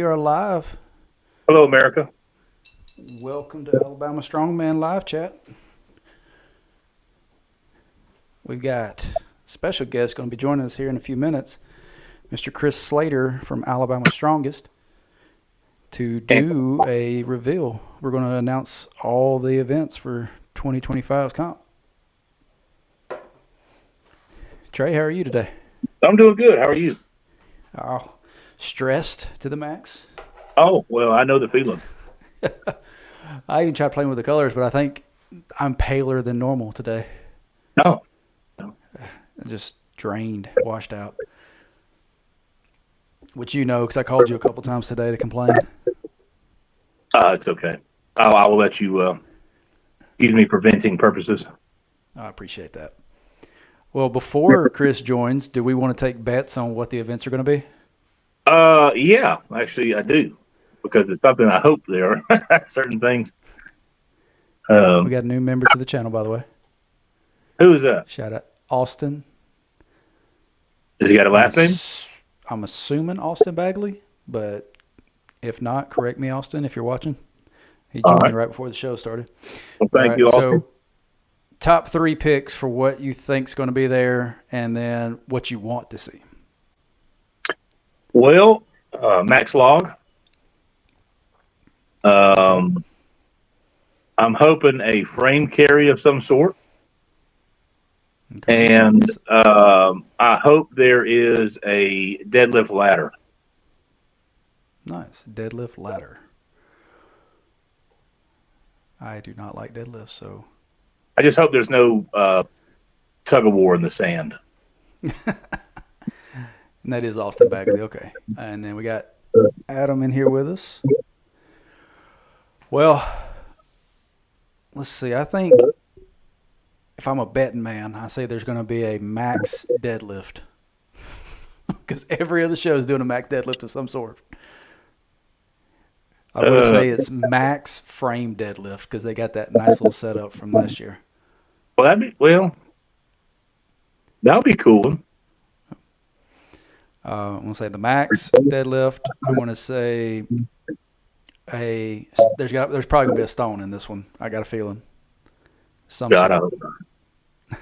are live. Hello, America. Welcome to Alabama Strongman Live Chat. We've got a special guest going to be joining us here in a few minutes, Mr. Chris Slater from Alabama Strongest, to do a reveal. We're going to announce all the events for 2025's comp. Trey, how are you today? I'm doing good. How are you? Oh, stressed to the max. Oh, well, I know the feeling. I even tried playing with the colors, but I think I'm paler than normal today. No. Just drained, washed out. Which you know, because I called you a couple times today to complain. It's okay. I will let you use me for venting purposes. I appreciate that. Well, before Chris joins, do we want to take bets on what the events are going to be? Yeah, actually, I do. Because it's something I hope there are certain things. We got a new member to the channel, by the way. Who is that? Shout out Austin. Does he got a last name? I'm assuming Austin Bagley, but if not, correct me, Austin, if you're watching. He joined right before the show started. Well, thank you, Austin. So, top 3 picks for what you think's going to be there, and then what you want to see. Well, Max Log. I'm hoping a frame carry of some sort. Okay. And I hope there is a deadlift ladder. Nice. Deadlift ladder. I do not like deadlifts, so. I just hope there's no tug of war in the sand. And that is Austin Bagley. Okay. And then we got Adam in here with us. Well, let's see. I think if I'm a betting man, I say there's going to be a max deadlift. Because every other show is doing a max deadlift of some sort. I would say it's max frame deadlift because they got that nice little setup from last year. Well, that'll be cool. I'm going to say the max deadlift. I'm going to say there's probably going to be a stone in this one. I got a feeling. God, I hope not.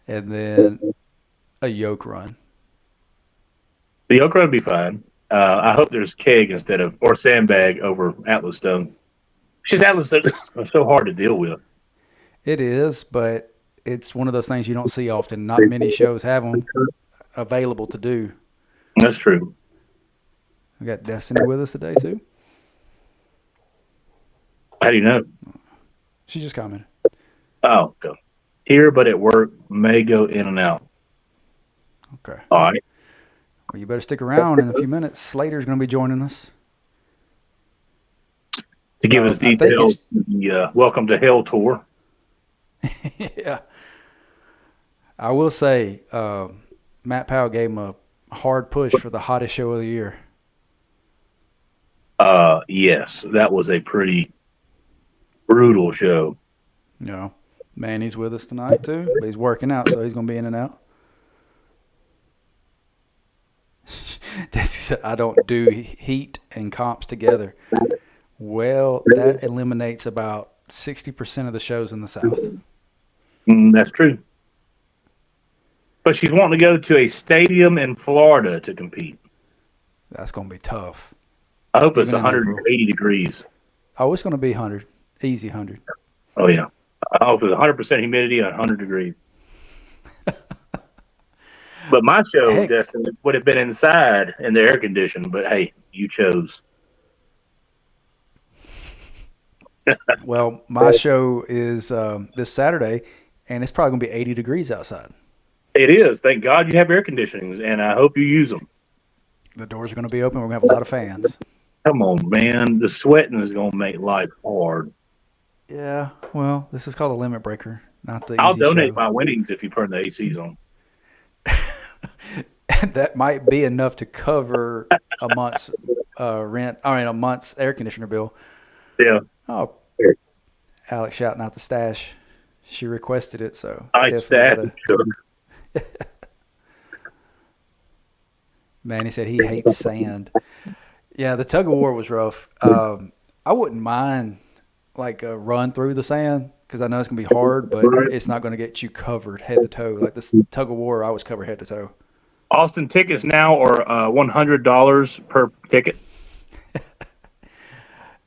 And then a yoke run. The yoke run would be fine. I hope there's keg or sandbag over Atlas Stone. It's just Atlas Stone is so hard to deal with. It is, but it's one of those things you don't see often. Not many shows have them available to do. That's true. We got Destiny with us today, too. How do you know? She just commented. Oh, go. Here, but at work, may go in and out. Okay. All right. Well, you better stick around in a few minutes. Slater's going to be joining us. To give us details, the Welcome to Hell tour. Yeah. I will say, Matt Powell gave him a hard push for the hottest show of the year. Yes, that was a pretty brutal show. Yeah. Manny's with us tonight, too. But he's working out, so he's going to be in and out. Desi said, I don't do heat and comps together. Well, that eliminates about 60% of the shows in the South. That's true. But she's wanting to go to a stadium in Florida to compete. That's going to be tough. I hope it's 180 degrees. Oh, it's going to be 100. Easy 100. Oh, yeah. I hope it's 100% humidity and 100 degrees. But my show, Destiny, would have been inside in the air condition. But, hey, you chose. Well, my show is this Saturday, and it's probably going to be 80 degrees outside. It is. Thank God you have air conditionings, and I hope you use them. The doors are going to be open. We're going to have a lot of fans. Come on, man. The sweating is going to make life hard. Yeah, well, this is called a limit breaker, not the I'll easy donate show. my winnings if you turn the ACs on. That might be enough to cover a month's rent. I mean, a month's air conditioner bill. Yeah. Oh, Alex shouting out the stash. She requested it, so I stash. Man, he said he hates sand. Yeah, the tug of war was rough. I wouldn't mind like a run through the sand because I know it's gonna be hard, but Right. it's not gonna get you covered head to toe. Like this tug of war, I was covered head to toe. Austin tickets now are $100 per ticket.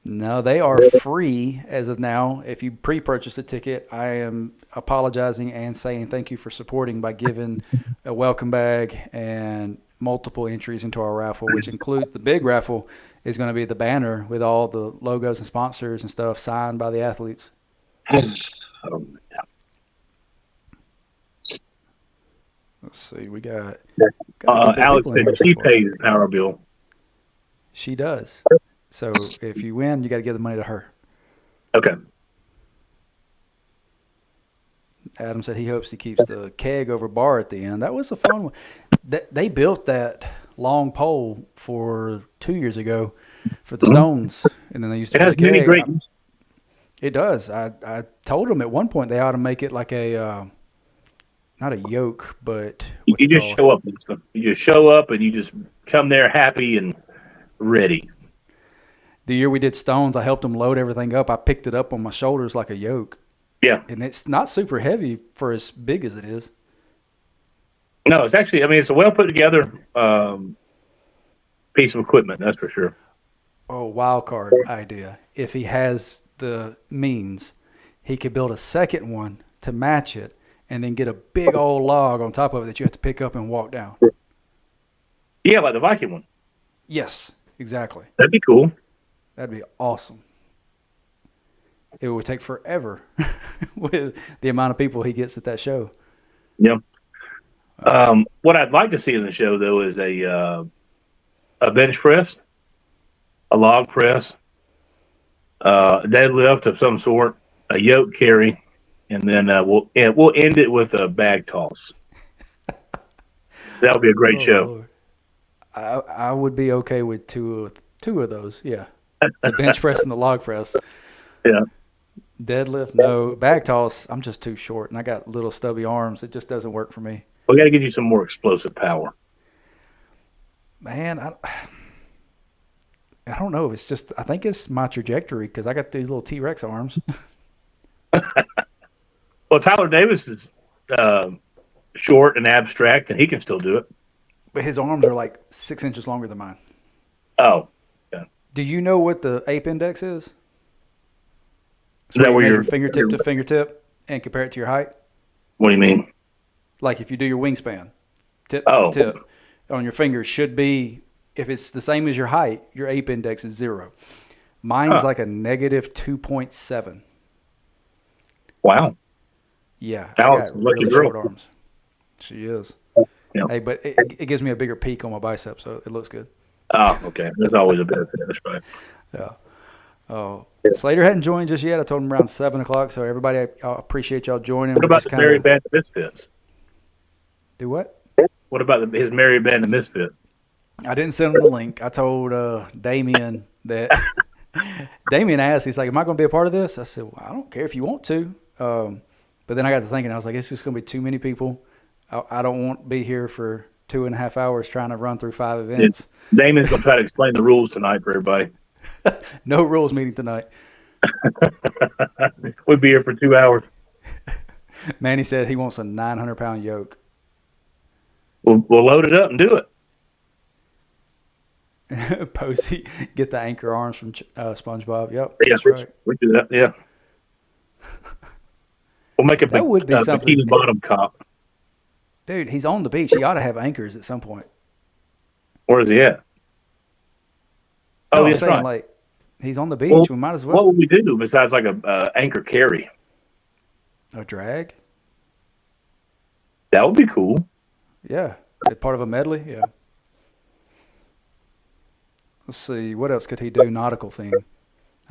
No, they are free as of now. If you pre-purchase a ticket, I am apologizing and saying thank you for supporting by giving a welcome bag and multiple entries into our raffle, which include the big raffle is going to be the banner with all the logos and sponsors and stuff signed by the athletes. Let's see, we got a good bit of Alex people in said here so she far. pays the power bill. She does. So if you win, you got to give the money to her. Okay. Adam said he hopes he keeps the keg over bar at the end. That was a fun one. They built that long pole for 2 years ago for the Stones, and then they used to It put has the many keg. great. It does. I told them at one point they ought to make it like a not a yoke, but what's You it just called? show up and stuff. You just show up and you just come there happy and ready. The year we did Stones, I helped them load everything up. I picked it up on my shoulders like a yoke, Yeah. and it's not super heavy for as big as it is. No, it's actually. I mean, it's a well put together piece of equipment. That's for sure. Oh, wild card idea. If he has the means, he could build a second one to match it and then get a big old log on top of it that you have to pick up and walk down. Yeah, like the Viking one. Yes, exactly. That'd be cool. That'd be awesome. It would take forever with the amount of people he gets at that show. Yeah. What I'd like to see in the show though is a bench press, a log press, a deadlift of some sort, a yoke carry, and then we'll end it with a bag toss. That'll be a great Oh show. Lord, I would be okay with two of those. Yeah, the bench press and the log press. Yeah. Deadlift, no. Bag toss, I'm just too short, and I got little stubby arms. It just doesn't work for me. We got to get you some more explosive power. Man, I don't know. It's just I think it's my trajectory because I got these little T-Rex arms. Well, Tyler Davis is short and abstract, and he can still do it. But his arms are like 6 inches longer than mine. Oh, Do you know what the ape index is? is that where you you're measure fingertip to fingertip and compare it to your height? What do you mean? Like if you do your wingspan, tip Oh. to tip on your fingers should be, if it's the same as your height, your ape index is 0. Mine's like a negative 2.7. Wow. Yeah, Alex I got is a lucky really girl. short arms. She is. Yeah. Hey, but it gives me a bigger peak on my bicep, so it looks good. Oh, okay. There's always a benefit. That's right. Yeah. Oh, Slater hadn't joined just yet. I told him around 7 o'clock. So everybody, I appreciate y'all joining. What We're about just the Merry kinda, Band of Misfits? do what? What about his Merry Band of Misfits? I didn't send him the link. I told Damien that. Damien asked, he's like, "Am I going to be a part of this?" I said, "Well, I don't care if you want to." But then I got to thinking, I was like, "It's just going to be too many people. I don't want to be here for 2.5 hours trying to run through 5 events." Damon's going to try to explain the rules tonight for everybody. No rules meeting tonight. We'll be here for 2 hours. Manny said he wants a 900-pound yoke. We'll load it up and do it. Posey, get the anchor arms from SpongeBob. Yep, Yeah, that's right. we do that. Yeah. We'll make a That would be something. bikini bottom cop. Dude, he's on the beach. He ought to have anchors at some point. Where is he at? No, Oh, I'm that's saying, right. like, he's on the beach. Well, We might as well. What would we do besides like a anchor carry? A drag? That would be cool. Yeah. Part of a medley? Yeah. Let's see. What else could he do? Nautical theme.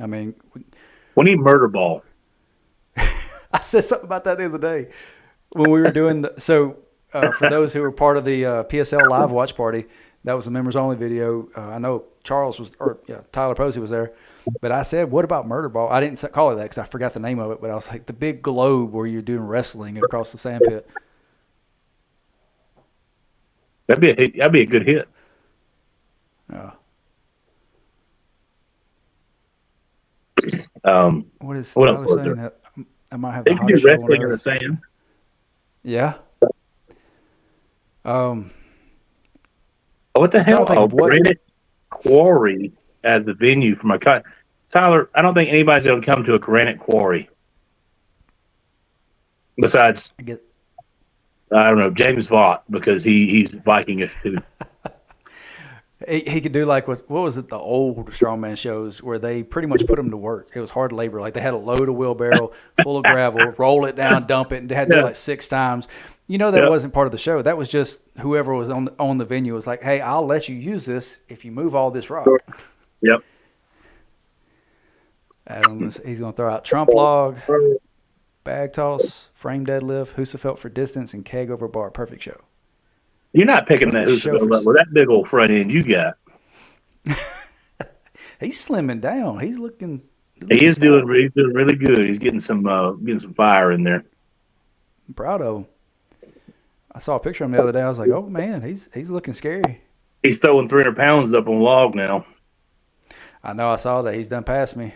I mean, We need murder ball. I said something about that the other day when we were doing the. So, for those who were part of the PSL live watch party, that was a members only video. I know Charles was, or yeah, Tyler Posey was there. But I said, what about murder ball? I didn't call it that because I forgot the name of it. But I was like, the big globe where you're doing wrestling across the sand pit. That'd be a good hit. Yeah. What is What else Tyler was there? saying? I might have the They can do hottest show on wrestling in the earth. sand. Yeah. Oh, what the I'm trying to hell? think Oh, of what. Granite Quarry as the venue for my cut. Tyler, I don't think anybody's going to come to a Granite Quarry besides, I guess, I don't know, James Vaught, because he's Vikingish too. he could do like what was it, the old strongman shows where they pretty much put him to work. It was hard labor. Like they had a load of wheelbarrow full of gravel, roll it down, dump it, and they had to do it Yeah. like 6 times. You know that Yep. wasn't part of the show. That was just whoever was on the venue was like, "Hey, I'll let you use this if you move all this rock." Yep. He's going to throw out trump log, bag toss, frame deadlift, Husafelt for distance, and keg over bar. Perfect show. You're not picking that Perfect show Husaville for. up with that big old front end you got. He's slimming down. He's looking. He is stout. doing. He's doing really good. He's getting some fire in there. I'm proud of him. I saw a picture of him the other day. I was like, "Oh man, he's looking scary." He's throwing 300 pounds up on log now. I know. I saw that. He's done past me.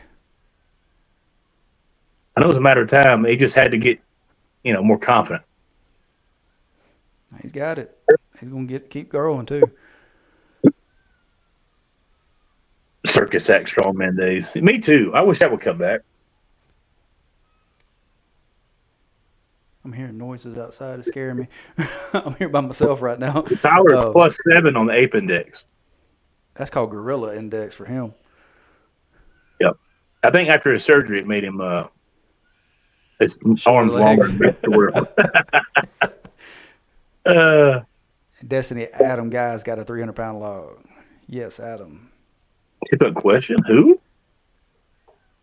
I know it's a matter of time. He just had to get, more confident. He's got it. He's gonna keep growing too. Circus act strongman days. Me too. I wish that would come back. I'm hearing noises outside. It's scaring me. I'm here by myself right now. Tyler's +7 on the ape index. That's called gorilla index for him. Yep. I think after his surgery, it made him his Shorter arms longer. Destiny Adam guy's got a 300-pound log. Yes, Adam. Good question. Who?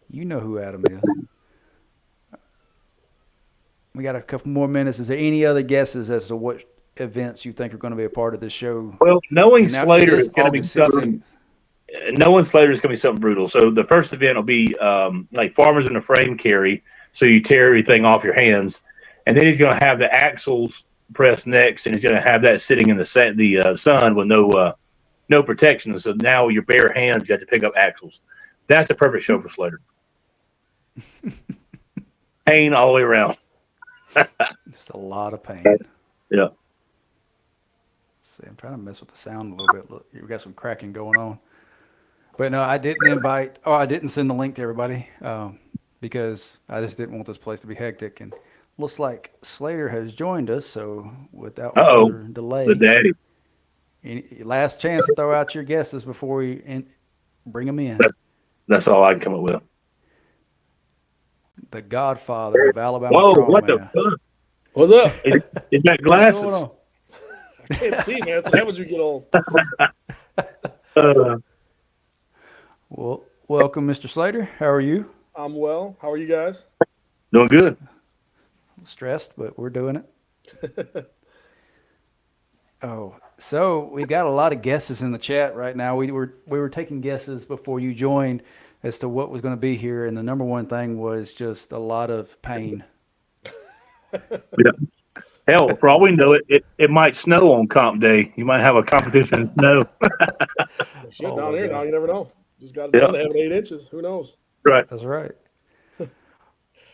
You know who Adam is. We got a couple more minutes. Is there any other guesses as to what events you think are going to be a part of this show? Well, knowing And now Slater it is going to be August something. 16th. Knowing Slater is going to be something brutal. So the first event will be like farmers in a frame carry. So you tear everything off your hands, and then he's going to have the axles pressed next, and he's going to have that sitting in the sun with no protection. So now your bare hands, you have to pick up axles. That's a perfect show for Slater. Pain all the way around. Just a lot of pain. Yeah. Let's see, I'm trying to mess with the sound a little bit. Look, we got some cracking going on. But no, I didn't send the link to everybody because I just didn't want this place to be hectic. And looks like Slater has joined us. So without further delay, The daddy. last chance to throw out your guesses before we bring them in. That's all I can come up with. The Godfather of Alabama Whoa! Strongman. What the fuck? What's up? He's got What's glasses. going on? I can't see, man. That's what happens when you get old. Well, welcome, Mr. Slater. How are you? I'm well. How are you guys? Doing good. Stressed, but we're doing it. Oh, so we got a lot of guesses in the chat right now. We were taking guesses before you joined as to what was going to be here, and the number one thing was just a lot of pain. Yeah. Hell, for all we know, it might snow on comp day. You might have a competition in snow. Shit, Oh, down my here God. now, you never know. Just got it done to have it 8 inches. Who knows? Right. That's right.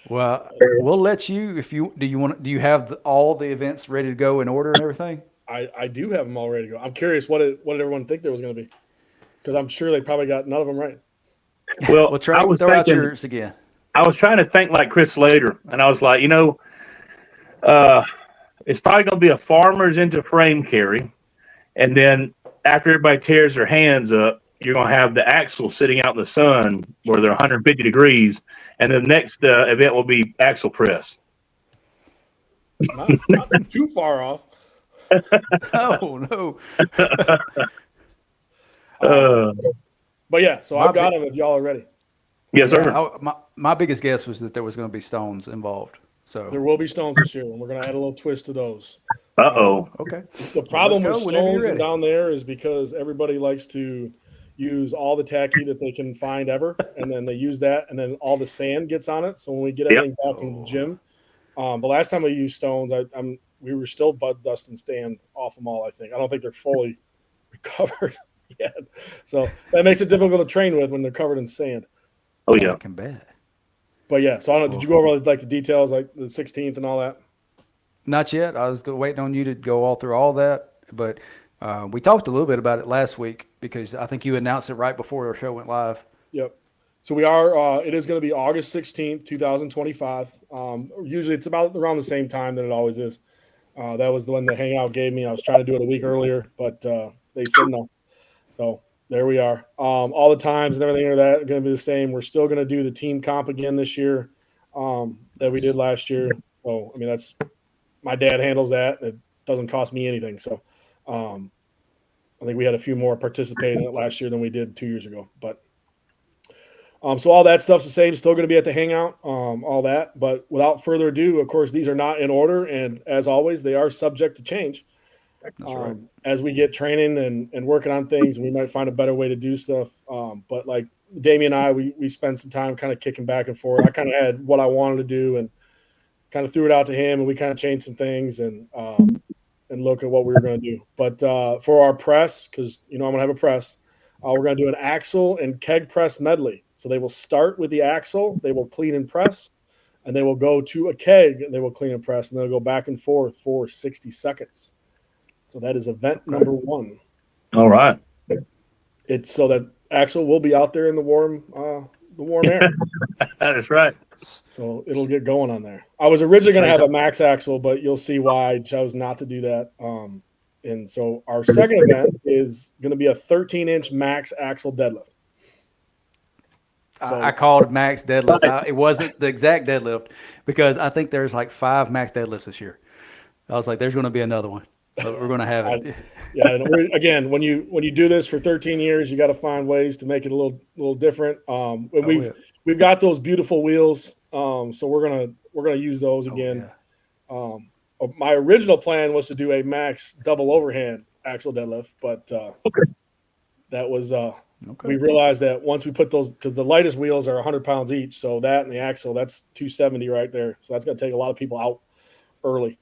Well, we'll let you if you do. Do you have all the events ready to go in order and everything? I do have them all ready to go. I'm curious what did everyone think there was going to be, because I'm sure they probably got none of them right. Well, Well, try I was throw out thinking, yours again. I was trying to think like Chris Slater, and I was like, it's probably going to be a farmer's into frame carry, and then after everybody tears their hands up, you're going to have the axle sitting out in the sun where they're 150 degrees, and the next event will be axle press. Not too far off. Oh no! But yeah, so My I've got big- them if y'all are ready. Yes, sir. My biggest guess was that there was going to be stones involved. There So will be stones this year, and we're going to add a little twist to those. Uh-oh. okay, The problem with go whenever you're stones ready. down there is because everybody likes to use all the tacky that they can find ever, and then they use that, and then all the sand gets on it. So when we get everything back in the gym, the last time we used stones, we were still bud, dust, and stand off them all. I don't think they're fully recovered yet, so that makes it difficult to train with when they're covered in sand. Oh, yeah. I can bet. But yeah, so I don't know. Did you go over like the details, like the 16th and all that? Not yet. I was waiting on you to go all through all that, but we talked a little bit about it last week because I think you announced it right before our show went live. Yep. So we are. It is going to be August 16th, 2025. Usually it's about around the same time that it always is. That was the one that Hangout gave me. I was trying to do it a week earlier, but they said no. So there we are. All the times and everything are going to be the same. We're still going to do the team comp again this year that we did last year. So I mean, that's my dad handles that. It doesn't cost me anything. So I think we had a few more participate in it last year than we did 2 years ago. But so all that stuff's the same. Still going to be at the Hangout, all that. But without further ado, of course, these are not in order, and as always, they are subject to change. That's right. As we get training and working on things, we might find a better way to do stuff. But like Damien and I, we spent some time kind of kicking back and forth. I kind of had what I wanted to do and kind of threw it out to him, and we kind of changed some things and look at what we were going to do. But for our press, because I'm going to have a press, we're going to do an axle and keg press medley. So they will start with the axle, they will clean and press, and they will go to a keg, and they will clean and press, and they'll go back and forth for 60 seconds. So that is event number 1. All right. It's so that axle will be out there in the warm air. That is right. So it'll get going on there. I was originally going to have a max axle, but you'll see why I chose not to do that. And so our second event is going to be a 13-inch max axle deadlift. So, I called max deadlift. It wasn't the exact deadlift because I think there's like 5 max deadlifts this year. I was like, there's going to be another one. But we're going to have it. Again, when you do this for 13 years, you got to find ways to make it a little different. We've got those beautiful wheels, so we're gonna use those again. Yeah. My original plan was to do a max double overhand axle deadlift, but that was we realized that once we put those, because the lightest wheels are 100 pounds each, so that and the axle, that's 270 right there. So that's going to take a lot of people out early.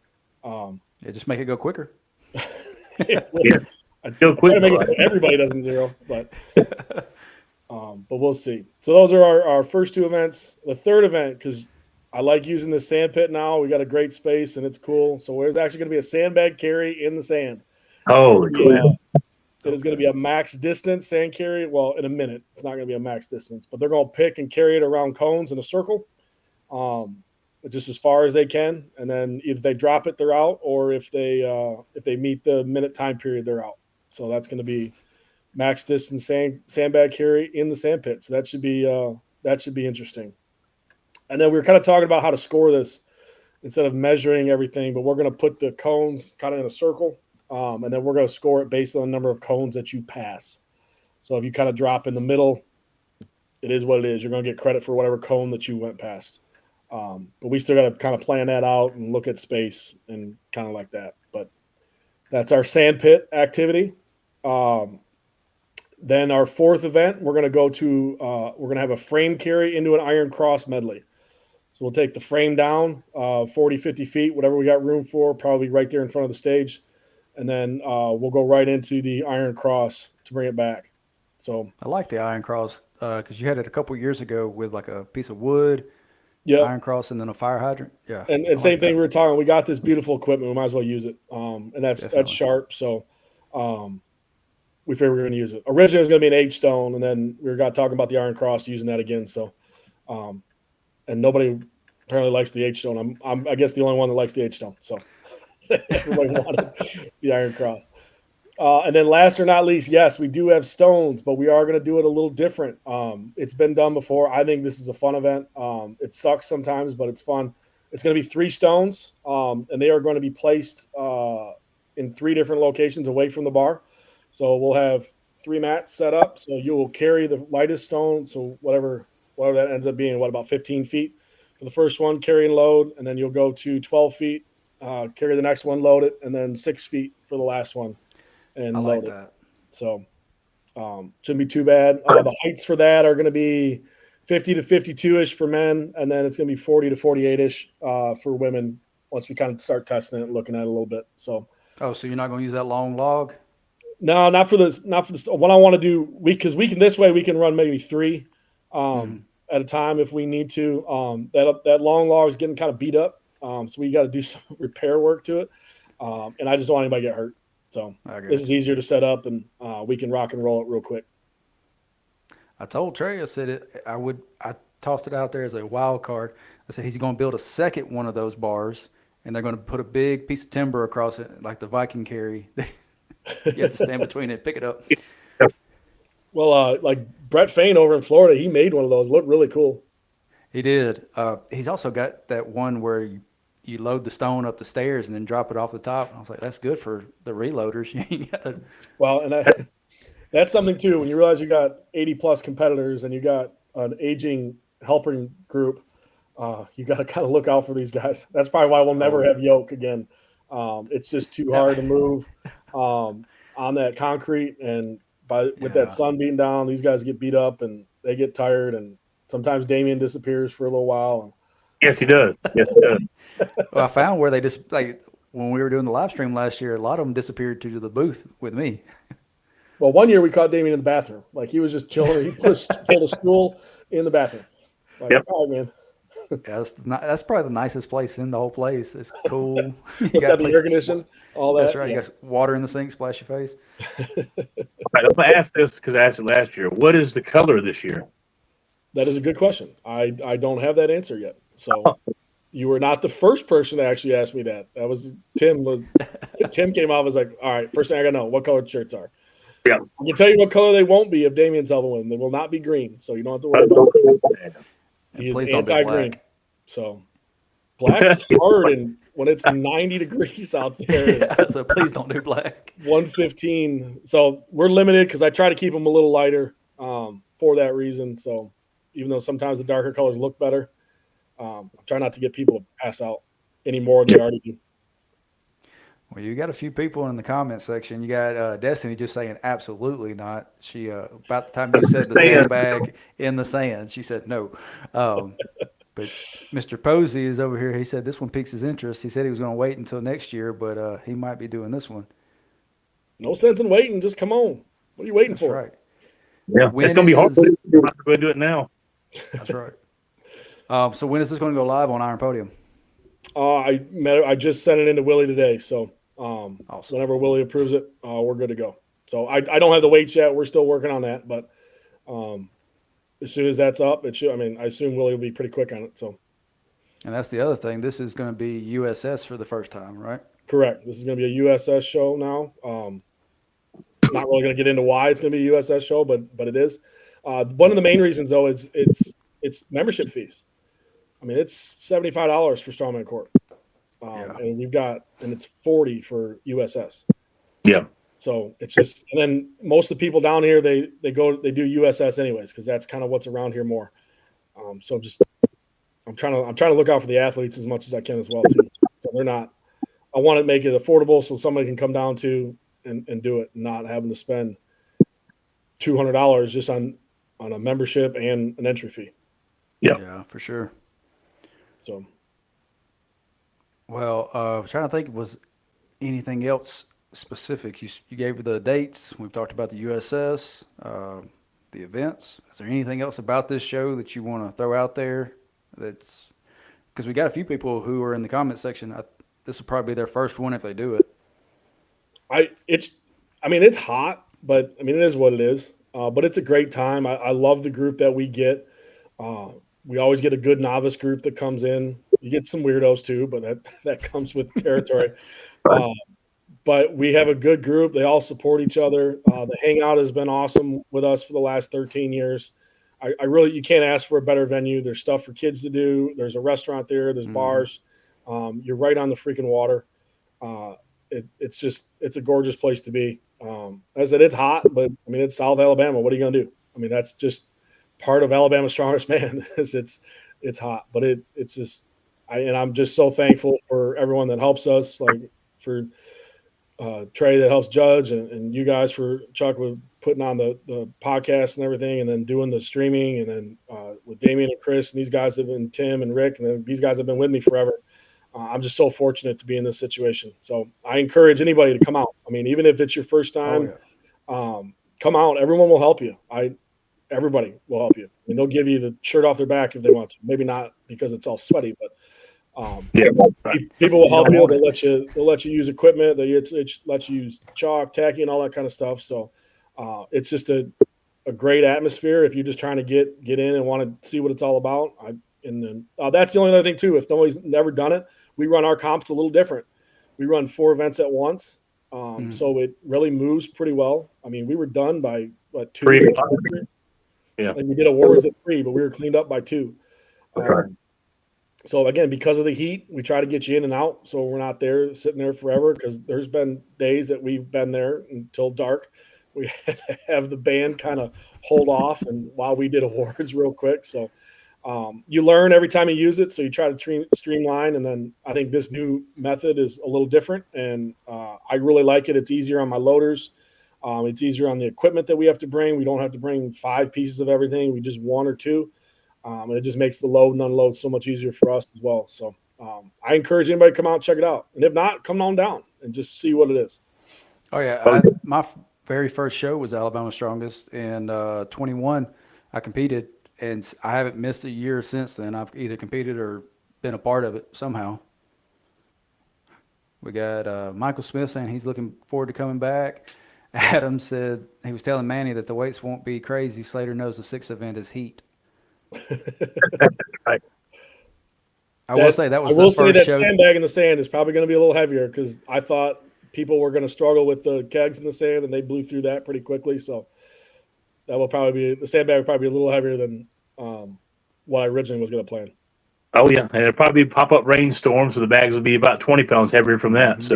Just make it go quicker. I try to make it so everybody doesn't zero, but we'll see. So those are our first 2 events. The third event, because I like using the sand pit now. We got a great space and it's cool. So there's actually going to be a sandbag carry in the sand. Oh, it is going to be a max distance sand carry. Well, in a minute, it's not going to be a max distance, but they're going to pick and carry it around cones in a circle. Just as far as they can, and then if they drop it, they're out, or if they meet the minute time period, they're out. So that's going to be max distance sandbag carry in the sand pit. So that should be interesting. And then we were kind of talking about how to score this instead of measuring everything, but we're going to put the cones kind of in a circle, and then we're going to score it based on the number of cones that you pass. So if you kind of drop in the middle, it is what it is. You're going to get credit for whatever cone that you went past. But we still got to kind of plan that out and look at space and kind of like that. But that's our sand pit activity. Then our fourth event, we're going to go to we're going to have a frame carry into an iron cross medley. So we'll take the frame down 40, 50 feet, whatever we got room for, probably right there in front of the stage. And then we'll go right into the iron cross to bring it back. So I like the iron cross because you had it a couple years ago with like a piece of wood. Yeah, iron cross and then a fire hydrant. Yeah, and same thing we were talking. We got this beautiful equipment. We might as well use it. And that's sharp. So we figured we were going to use it. Originally, it was going to be an H stone, and then we got talking about the iron cross using that again. So, and nobody apparently likes the H stone. I'm I guess the only one that likes the H stone. So everybody wanted the iron cross. And then last or not least, yes, we do have stones, but we are going to do it a little different. It's been done before. I think this is a fun event. It sucks sometimes, but it's fun. It's going to be 3 stones, and they are going to be placed in 3 different locations away from the bar. So we'll have 3 mats set up. So you will carry the lightest stone. So whatever that ends up being, about 15 feet for the first one, carry and load, and then you'll go to 12 feet, carry the next one, load it, and then 6 feet for the last one. And I like that. So shouldn't be too bad. The heights for that are going to be 50 to 52-ish for men, and then it's going to be 40 to 48-ish for women once we kind of start testing it and looking at it a little bit. So you're not going to use that long log? No, not for this. What I want to do, because we can this way we can run maybe 3, and at a time if we need to. That long log is getting kind of beat up, so we got to do some repair work to it. And I just don't want anybody to get hurt. So this is easier to set up, and we can rock and roll it real quick. I told Trey, I said I tossed it out there as a wild card. I said he's going to build a second one of those bars, and they're going to put a big piece of timber across it, like the Viking carry. You have to stand between it and pick it up. Well, like Brett Fain over in Florida, he made one of those. Looked really cool. He did. He's also got that one where you load the stone up the stairs and then drop it off the top. I was like, that's good for the reloaders. Well, and that's something too. When you realize you got 80+ competitors and you got an aging helping group, you got to kind of look out for these guys. That's probably why we'll never have yoke again. It's just too hard to move on that concrete, and with that sun beating down, these guys get beat up and they get tired, and sometimes Damien disappears for a little while. Yes, he does. Yes, he does. Well, I found where they just when we were doing the live stream last year, a lot of them disappeared to the booth with me. Well, one year we caught Damien in the bathroom. Like he was just chilling. He pulled a stool in the bathroom. Like, yep. All right, man. Yeah, that's probably the nicest place in the whole place. It's cool. You got the air conditioning, all that. That's right. Yeah. You got water in the sink, splash your face. All right, I'm going to ask this because I asked it last year. What is the color this year? That is a good question. I don't have that answer yet. So you were not the first person to actually ask me that. That was Tim. Tim came out and was like, all right, first thing I got to know, what color shirts are. Yeah. I can tell you what color they won't be if Damien's helping win. They will not be green, so you don't have to worry about it. He is anti-green. So black is hard, and when it's 90 degrees out there. Yeah, so please don't do black. 115. So we're limited because I try to keep them a little lighter for that reason. So even though sometimes the darker colors look better, I try not to get people to pass out any more than they already do. Well, you got a few people in the comment section. You got Destiny just saying absolutely not. She about the time you said the sandbag in the sand, she said no. But Mr. Posey is over here. He said this one piques his interest. He said he was going to wait until next year, but he might be doing this one. No sense in waiting. Just come on. What are you waiting for? Right. Yeah, it's going to be hard. We're not going to do it now. That's right. So when is this going to go live on Iron Podium? I just sent it into Willie today, so awesome. Whenever Willie approves it, we're good to go. So I don't have the weights yet. We're still working on that, but as soon as that's up, it should. I mean, I assume Willie will be pretty quick on it. So, and that's the other thing. This is going to be USS for the first time, right? Correct. This is going to be a USS show now. Not really going to get into why it's going to be a USS show, but it is. One of the main reasons, though, is it's membership fees. I mean, it's $75 for Strongman Court, and it's $40 for USS. Yeah. So it's just, and then most of the people down here they do USS anyways because that's kind of what's around here more. So I'm trying to look out for the athletes as much as I can as well too. So they're not. I want to make it affordable so somebody can come down to and do it, and not having to spend $200 just on a membership and an entry fee. Yeah, for sure. So, well, I was trying to think, was anything else specific? You gave the dates. We've talked about the USS, the events. Is there anything else about this show that you want to throw out there? That's because we got a few people who are in the comment section. This will probably be their first one if they do it. It's hot, but I mean, it is what it is. But it's a great time. I love the group that we get. We always get a good novice group that comes in. You get some weirdos too, but that comes with territory. But we have a good group. They all support each other. The hangout has been awesome with us for the last 13 years. I really, you can't ask for a better venue. There's stuff for kids to do. There's a restaurant there. There's bars. You're right on the freaking water. It's a gorgeous place to be. As I said, it's hot, but I mean, it's South Alabama. What are you going to do? I mean, that's just part of Alabama's strongest man. It's hot, but it's just, I'm just so thankful for everyone that helps us, like for Trey that helps judge, and you guys for Chuck with putting on the podcast and everything, and then doing the streaming, and then with Damien and Chris, and these guys have been, Tim and Rick, and then these guys have been with me forever. I'm just so fortunate to be in this situation. So I encourage anybody to come out. I mean, even if it's your first time, come out. Everyone will help you. Everybody will help you. I mean, they'll give you the shirt off their back if they want to. Maybe not because it's all sweaty, but Yeah, right. people will help don't you. want They'll let you use equipment. They'll let you use chalk, tacky, and all that kind of stuff. So it's just a great atmosphere if you're just trying to get in and want to see what it's all about. And then that's the only other thing too. If nobody's never done it, we run our comps a little different. We run 4 events at once, so it really moves pretty well. I mean, we were done by what, 2? 3 o'clock. Yeah, and we did awards at 3, but we were cleaned up by 2. that's right. So again, because of the heat, we try to get you in and out, so we're not there sitting there forever. Because there's been days that we've been there until dark. We had to have the band kind of hold off, and while we did awards real quick. So you learn every time you use it, so you try to streamline. And then I think this new method is a little different, and I really like it. It's easier on my loaders. It's easier on the equipment that we have to bring. We don't have to bring 5 pieces of everything. We just 1 or 2. And it just makes the load and unload so much easier for us as well. So I encourage anybody to come out and check it out. And if not, come on down and just see what it is. Oh, yeah. My very first show was Alabama Strongest. In 21, I competed, and I haven't missed a year since then. I've either competed or been a part of it somehow. We got Michael Smith saying he's looking forward to coming back. Adam said he was telling Manny that the weights won't be crazy. Slater knows the 6th event is heat. Right. I will say that was I will the say first that show. sandbag in the sand is probably going to be a little heavier, because I thought people were going to struggle with the kegs in the sand, and they blew through that pretty quickly. So that will probably be, the sandbag will probably be a little heavier than what I originally was going to plan. Oh yeah, and it'll probably be pop-up rainstorms, so the bags will be about 20 pounds heavier from that. So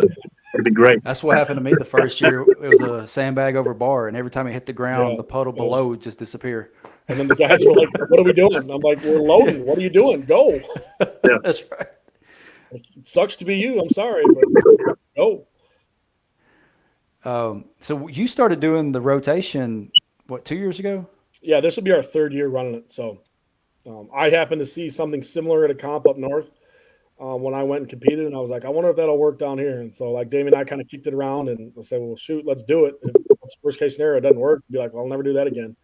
it'd be great. That's what happened to me the first year. It was a sandbag over bar, and every time it hit the ground, Yeah, the puddle below would just disappear. And then the guys were like, "What are we doing?" I'm like, "We're loading. What are you doing? Go." That's right. It sucks to be you. I'm sorry, but go. So you started doing the rotation, what, 2 years ago? Yeah, this will be our 3rd year running it. So I happened to see something similar at a comp up north when I went and competed, and I was like, I wonder if that'll work down here. And so, like, Damien and I kind of kicked it around, and I said, well, shoot, let's do it. If worst case scenario, it doesn't work, be like, well, I'll never do that again.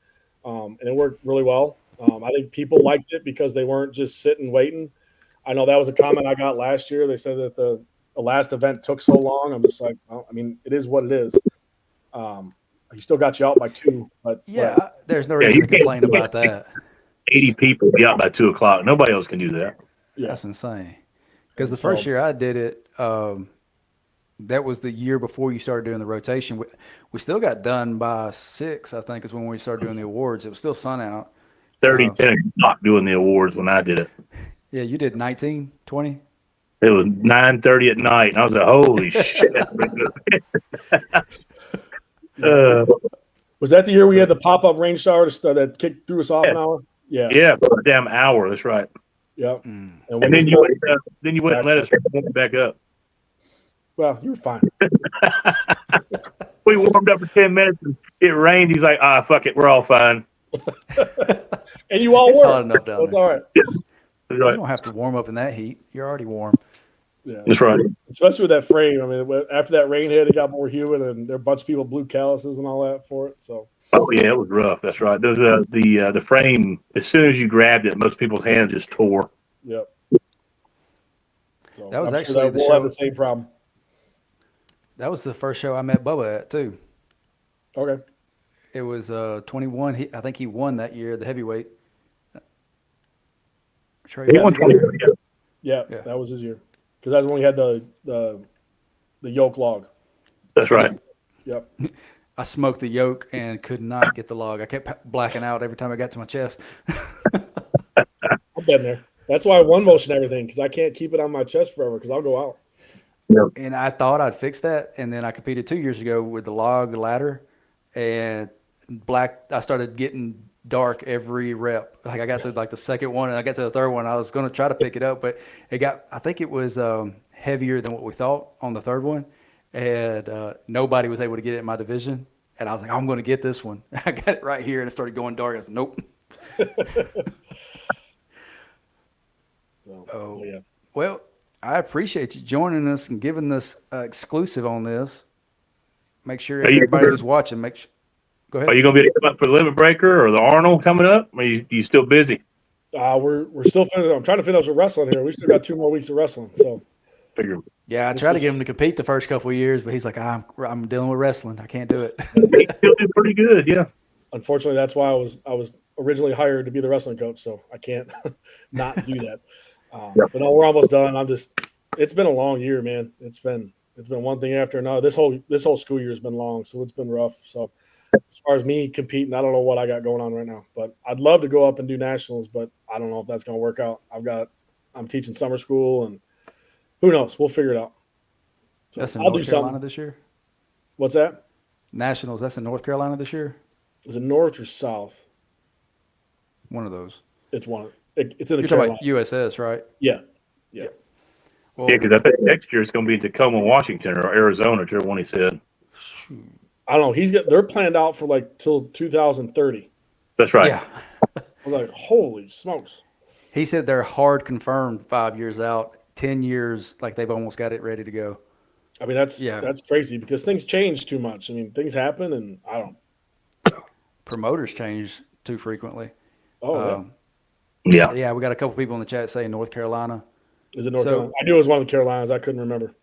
And it worked really well. I think people liked it because they weren't just sitting waiting. I know that was a comment I got last year. They said that the last event took so long. I'm just like, well, I mean, it is what it is. He still got you out by 2, but Yeah, there's no reason to complain about that. 80 people be out by 2 o'clock. Nobody else can do that. yeah. That's insane. Because the first year I did it, that was the year before you started doing the rotation. We still got done by 6, I think, is when we started doing the awards. It was still sun out. 10 o'clock doing the awards when I did it. Yeah, you did 19, 20? It was 9:30 at night, and I was like, holy shit. Was that the year we had the pop-up rain shower that kicked threw us off an hour? Yeah. Yeah, for a damn hour. That's right. Yep. And then you went and let us warm back up. Well, you were fine. We warmed up for 10 minutes, and it rained. He's like, fuck it, we're all fine. And you all It's were. hot enough down That's there. all right. That's right. You don't have to warm up in that heat. You're already warm. Yeah. That's right. Especially with that frame. I mean, after that rain hit, it got more humid, and there were a bunch of people blew calluses and all that for it. So. Oh yeah, it was rough. That's right. There's the frame. As soon as you grabbed it, most people's hands just tore. Yep. So That was I'm actually sure the we'll show. have the same problem. That was the first show I met Bubba at, too. Okay. It was 21. I think he won that year, the heavyweight. Trey, He won 20. Yeah, that was his year. Because that's when we had the yoke log. That's right. Yep. I smoked the yoke and could not get the log. I kept blacking out every time I got to my chest. I've been there. That's why I one motion everything, because I can't keep it on my chest forever, because I'll go out. And I thought I'd fix that. And then I competed 2 years ago with the log ladder, and I started getting dark every rep. Like I got to like the second one and I got to the third one. I was going to try to pick it up, but I think it was heavier than what we thought on the third one. And nobody was able to get it in my division. And I was like, I'm going to get this one. I got it right here, and it started going dark. I said, nope. Yeah. Well, I appreciate you joining us and giving us exclusive on this. Make sure everybody who's watching, Go ahead. Are you going to be able to come up for the Limit Breaker or the Arnold coming up? Or are you still busy? We're still finishing. I'm trying to finish with wrestling here. We still got 2 more weeks of wrestling. So Figure. Yeah, I tried to get him to compete the first couple of years, but he's like, I'm dealing with wrestling. I can't do it. He still did pretty good, yeah. Unfortunately, that's why I was originally hired to be the wrestling coach. So I can't not do that. But no, we're almost done. It's been a long year, man. It's been one thing after another. This whole school year has been long, so it's been rough. So as far as me competing, I don't know what I got going on right now, but I'd love to go up and do nationals, but I don't know if that's going to work out. I'm teaching summer school, and who knows? We'll figure it out. So That's in I'll North do Carolina something. this year? What's that? Nationals, that's in North Carolina this year? Is it north or south? One of those. It's one. It's in the You're Carolina. talking about USS, right? Yeah. Well, Yeah, because I think next year it's going to be Tacoma, Washington, or Arizona, whichever one he said. I don't know. They're planned out for like till 2030. That's right. yeah. I was like, holy smokes. He said they're hard confirmed 5 years out, 10 years, like they've almost got it ready to go. I mean, that's crazy because things change too much. I mean, things happen, and I don't. Promoters change too frequently. Oh, Yeah. Yeah, we got a couple people in the chat saying North Carolina. Is it North Carolina? I knew it was one of the Carolinas. I couldn't remember.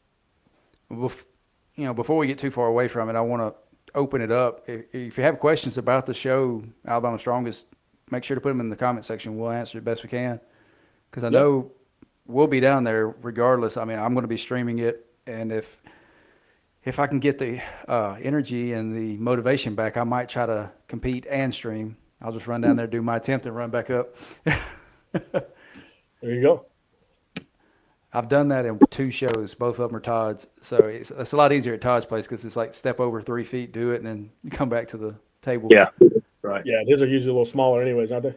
Before we get too far away from it, I want to open it up. If you have questions about the show, Alabama Strongest, make sure to put them in the comment section. We'll answer it best we can. Because I know we'll be down there regardless. I mean, I'm going to be streaming it, and if I can get the energy and the motivation back, I might try to compete and stream. I'll just run down there, do my attempt, and run back up. There you go. I've done that in 2 shows. Both of them are Todd's. So it's a lot easier at Todd's place because it's like step over 3 feet, do it, and then you come back to the table. Yeah. Right. Yeah, his are usually a little smaller anyways, aren't they?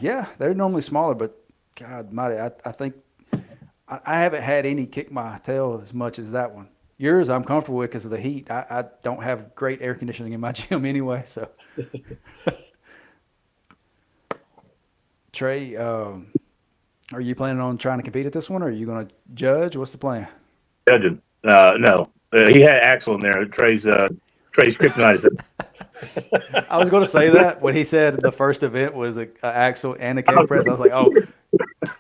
Yeah, they're normally smaller, but God mighty, I think I haven't had any kick my tail as much as that one. Yours I'm comfortable with because of the heat. I don't have great air conditioning in my gym anyway. So, Trey, are you planning on trying to compete at this one, or are you going to judge? What's the plan? Judging. No. He had Axel in there. Trey's kryptonite is it. I was going to say that when he said the first event was a axle and a keg press. I was like, oh,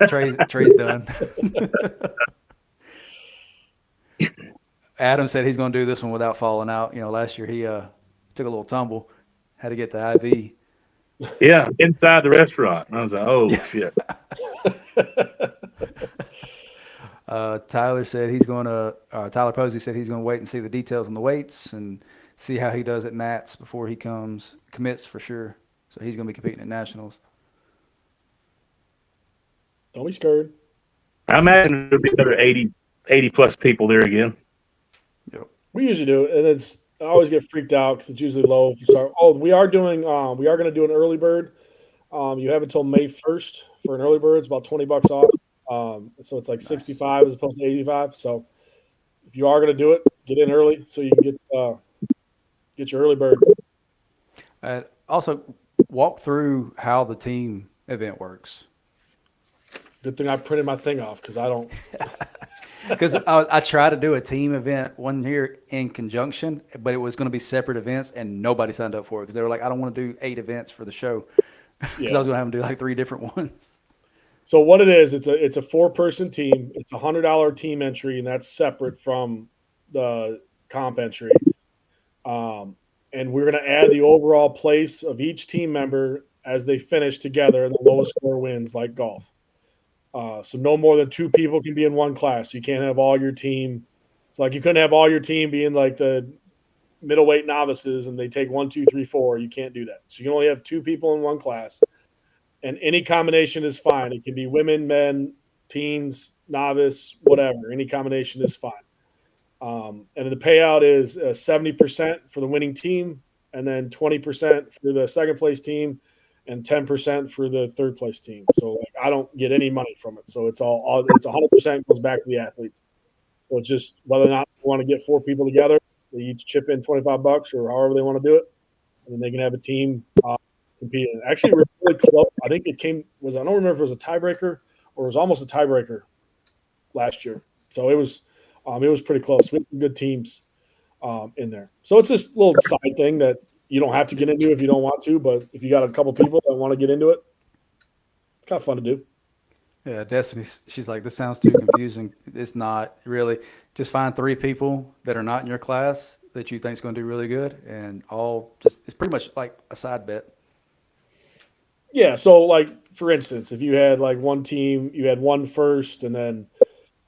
Trey's done. Adam said he's going to do this one without falling out. Last year he took a little tumble, had to get the IV. Yeah, inside the restaurant. I was like, oh, shit. Tyler said he's going to Tyler Posey said he's going to wait and see the details on the weights and see how he does at Nats before he commits for sure. So he's going to be competing at nationals. Don't be scared. I imagine there'll be another 80 plus people there again. Yep. We usually do, and I always get freaked out because it's usually low. So, we are going to do an early bird. You have until May 1st for an early bird. It's about $20 off. So it's like 65 as opposed to 85. So if you are going to do it, get in early so you can get your early bird. Also, walk through how the team event works. Good thing I printed my thing off because I don't. Because I tried to do a team event one year in conjunction, but it was going to be separate events, and nobody signed up for it because they were like, I don't want to do 8 events for the show because I was going to have them do like 3 different ones. So what it is, it's a 4-person team. It's a $100 team entry, and that's separate from the comp entry. And we're going to add the overall place of each team member as they finish together, and the lowest score wins, like golf. So no more than 2 people can be in one class. You can't have all your team. So like you couldn't have all your team being like the middleweight novices and they take 1, 2, 3, 4. You can't do that. So you can only have 2 people in one class. And any combination is fine. It can be women, men, teens, novice, whatever. Any combination is fine. And the payout is 70% for the winning team, and then 20% for the second place team, and 10% for the third place team. So I don't get any money from it. So it's 100% goes back to the athletes. So it's just whether or not you want to get 4 people together, they each chip in $25 or however they want to do it, and then they can have a team competing. Actually, we're really close. I think I don't remember if it was a tiebreaker or it was almost a tiebreaker last year. So it was pretty close. We had some good teams. in there. So it's this little side thing that you don't have to get into if you don't want to, but if you got a couple people that want to get into it, it's kind of fun to do. Yeah, Destiny, she's like, this sounds too confusing. It's not really. Just find 3 people that are not in your class that you think is going to do really good, and it's pretty much like a side bet. Yeah. So, like, for instance, if you had like one team, you had one first, and then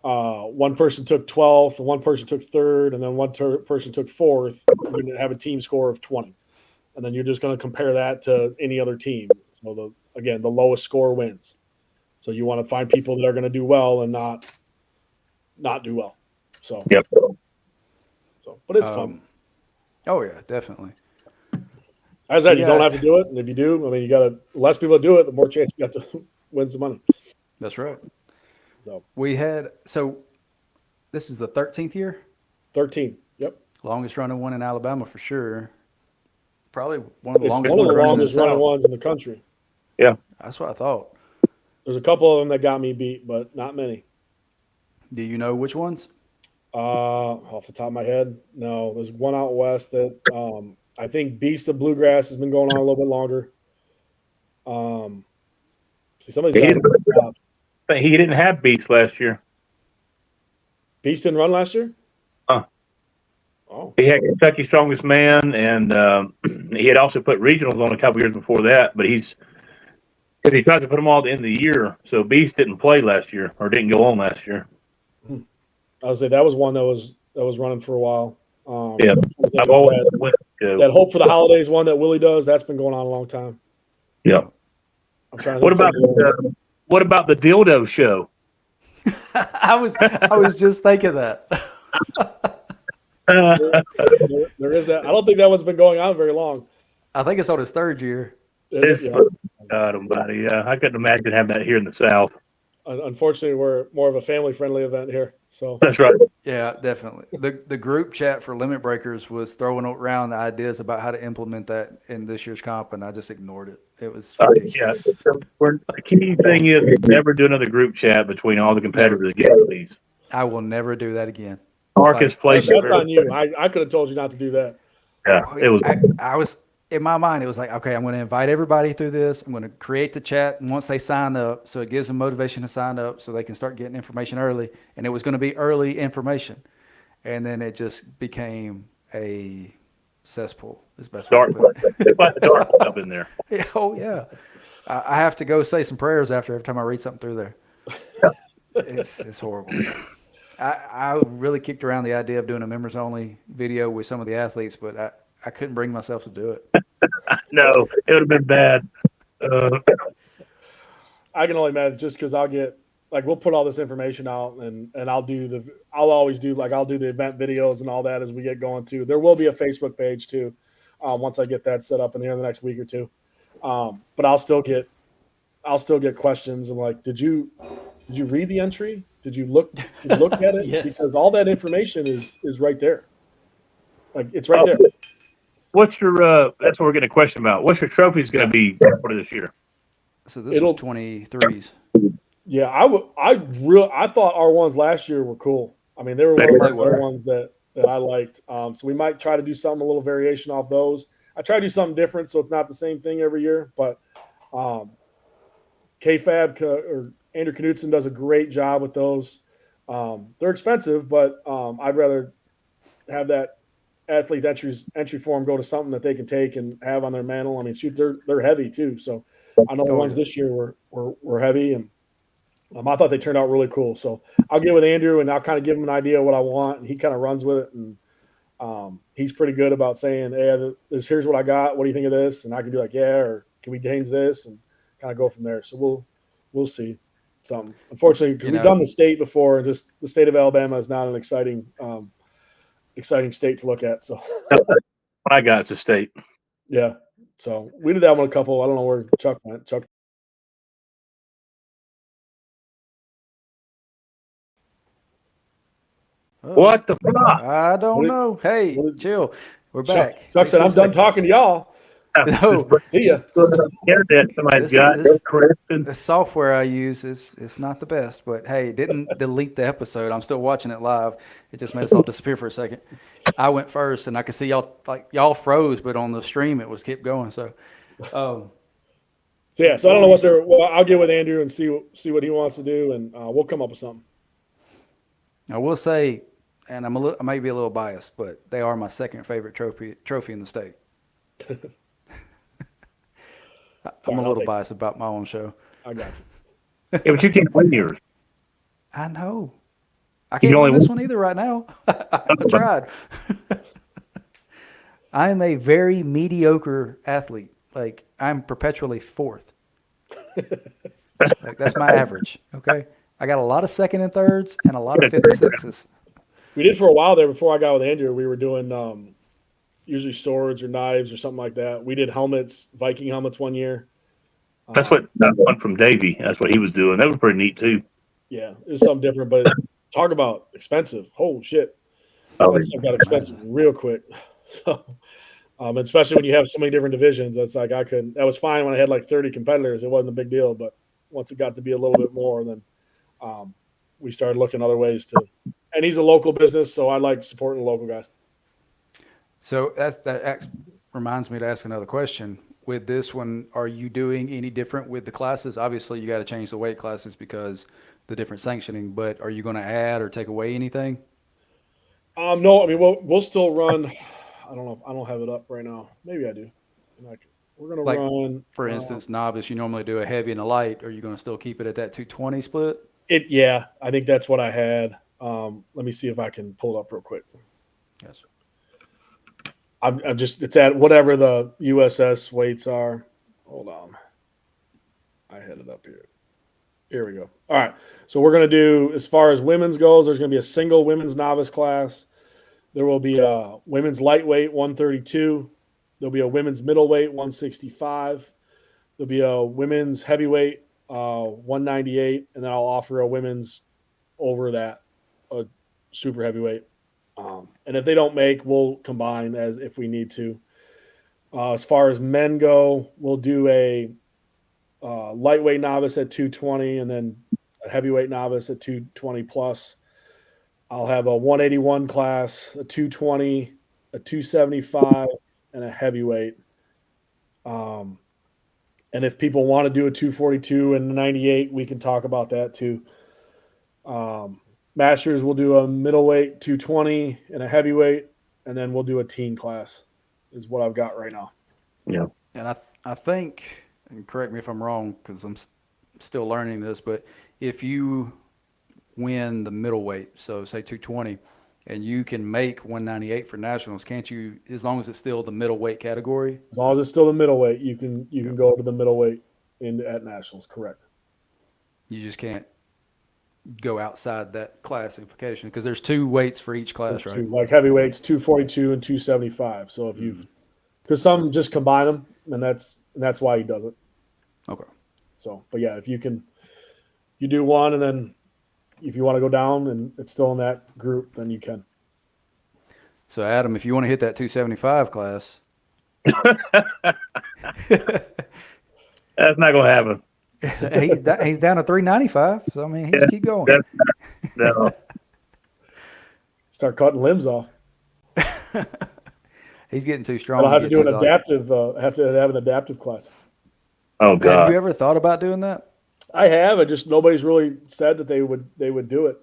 one person took 12th, and one person took third, and then one person took fourth, you're going to have a team score of 20. And then you're just going to compare that to any other team. So, the lowest score wins. So you want to find people that are going to do well and not do well. So, Yep. But it's fun. Oh yeah, definitely. As I said, you don't have to do it, and if you do, I mean, you got to less people do it, the more chance you got to win some money. That's right. So this is the 13th year. 13. Yep. Longest running one in Alabama for sure. Probably one of the It's longest one of the ones longest running ones in the country. Yeah. That's what I thought. There's a couple of them that got me beat, but not many. Do you know which ones? Off the top of my head, no. There's one out west that I think Beast of Bluegrass has been going on a little bit longer. See, some of these guys stopped. He didn't have Beast last year. Beast didn't run last year? Huh. Oh. He had Kentucky's Strongest Man, and he had also put regionals on a couple years before that, but he tries to put them all at the end of the year. So Beast didn't play last year or didn't go on last year. I would say that was one that was running for a while. Yeah. I've always that Hope for the Holidays one that Willie does, that's been going on a long time. Yeah. I'm trying to what about the dildo show? I was just thinking that. there is that. I don't think that one's been going on very long. I think it's on his 3rd year. God almighty, yeah. I couldn't imagine having that here in the South. Unfortunately, we're more of a family-friendly event here. So that's right. Yeah, definitely. The group chat for Limit Breakers was throwing around the ideas about how to implement that in this year's comp, and I just ignored it. It was ridiculous. Yeah. The key thing is never do another group chat between all the competitors again, please. I will never do that again. Marcus plays. That's on you. I could have told you not to do that. Yeah, it was. I was in my mind. It was like, okay, I'm going to invite everybody through this. I'm going to create the chat, and once they sign up, so it gives them motivation to sign up, so they can start getting information early. And it was going to be early information, and then it just became a cesspool. Is best way to put it. It's like the dark up in there. Yeah, oh yeah, I have to go say some prayers every time I read something through there. It's horrible. I really kicked around the idea of doing a members only video with some of the athletes, but I couldn't bring myself to do it. No, it would have been bad. I can only imagine just because I'll get we'll put all this information out and I'll do the event videos and all that as we get going too. There will be a Facebook page too once I get that set up in the next week or two. But I'll still get questions. I'm like, did you read the entry? Did you look at it? Yes. Because all that information is right there. Like it's right there. What's your that's what we're getting a question about. What's your trophies going to be for this year? So this was 23s. Yeah, I thought our ones last year were cool. I mean, they were one of the ones that I liked. So we might try to do something, a little variation off those. I try to do something different so it's not the same thing every year. But KFAB or Andrew Knutson does a great job with those. They're expensive, but I'd rather have that athlete entry form go to something that they can take and have on their mantle. I mean, shoot, they're heavy too. So I know the ones this year were heavy, and I thought they turned out really cool. So I'll get with Andrew and I'll kind of give him an idea of what I want, and he kind of runs with it. And he's pretty good about saying, "Hey, here's what I got. What do you think of this?" And I can be like, "Yeah," or "Can we change this?" and kind of go from there. So we'll see. Something. Unfortunately, because we've done the state before, just the state of Alabama is not an exciting state to look at. So what I got is a state. Yeah. So we did that one a couple. I don't know where Chuck went. Chuck. What the fuck? I don't know. Hey, chill. We're back. Chuck said, "I'm done talking to y'all." No, See ya. Internet somebody's got. this Kristen. the software I use is not the best, but hey, it didn't delete the episode. I'm still watching it live. It just made us all disappear for a second. I went first, and I could see y'all froze, but on the stream it was kept going. So, um, So yeah, so I don't know what they're. Well, I'll get with Andrew and see what he wants to do, and we'll come up with something. I will say, and I may be a little biased, but they are my second favorite trophy in the state. I'm a little biased about my own show. I got you. Yeah, but you can't win yours. I know. I can't win this one either right now. I tried. I am a very mediocre athlete. Like, I'm perpetually fourth. Like, that's my average. Okay. I got a lot of second and thirds and a lot of 56s. We did for a while there before I got with Andrew. We were doing usually swords or knives or something like that. We did helmets, Viking helmets one year. That's what that one from Davey. That's what he was doing. That was pretty neat too. Yeah, it was something different, but talk about expensive. Holy shit. That stuff got expensive real quick. So, especially when you have so many different divisions, that's like that was fine when I had like 30 competitors. It wasn't a big deal, but once it got to be a little bit more, then we started looking other ways to. And he's a local business, so I like supporting the local guys. So that reminds me to ask another question. With this one, are you doing any different with the classes? Obviously, you got to change the weight classes because the different sanctioning, but are you going to add or take away anything? No, I mean we'll still run. I don't know. I don't have it up right now. Maybe I do. We're gonna run. For instance, novice. You normally do a heavy and a light. Are you going to still keep it at that 220 split? Yeah, I think that's what I had. Let me see if I can pull it up real quick. Yes. I'm just. It's at whatever the USS weights are. Hold on. I had it up here. Here we go. All right. So we're going to do, as far as women's goes, there's going to be a single women's novice class. There will be a women's lightweight 132. There'll be a women's middleweight 165. There'll be a women's heavyweight 198. And then I'll offer a women's over that, a super heavyweight. And if they don't make, we'll combine as if we need to. As far as men go, we'll do a lightweight novice at 220 and then a heavyweight novice at 220 plus. I'll have a 181 class, a 220, a 275, and a heavyweight. And if people want to do a 242 and a 98, we can talk about that too. Masters will do a middleweight 220 and a heavyweight, and then we'll do a teen class is what I've got right now. Yeah. And I think, and correct me if I'm wrong because I'm still learning this, but if you win the middleweight, so say 220, and you can make 198 for nationals, can't you, as long as it's still the middleweight category? As long as it's still the middleweight, you can go to the middleweight at nationals, correct. You just can't go outside that classification because there's two weights for each class, right? Like heavyweights, 242 and 275. So if because some just combine them, and that's why he does it. Okay. So, but yeah, if you do one, and then if you want to go down and it's still in that group, then you can. So Adam, if you want to hit that 275 class, that's not gonna happen. he's down to 395. So I mean, he just keep going. No. Start cutting limbs off. He's getting too strong. I'll have to do an adaptive. Have to have an adaptive class. Oh God! Have you ever thought about doing that? I have. Nobody's really said that they would do it.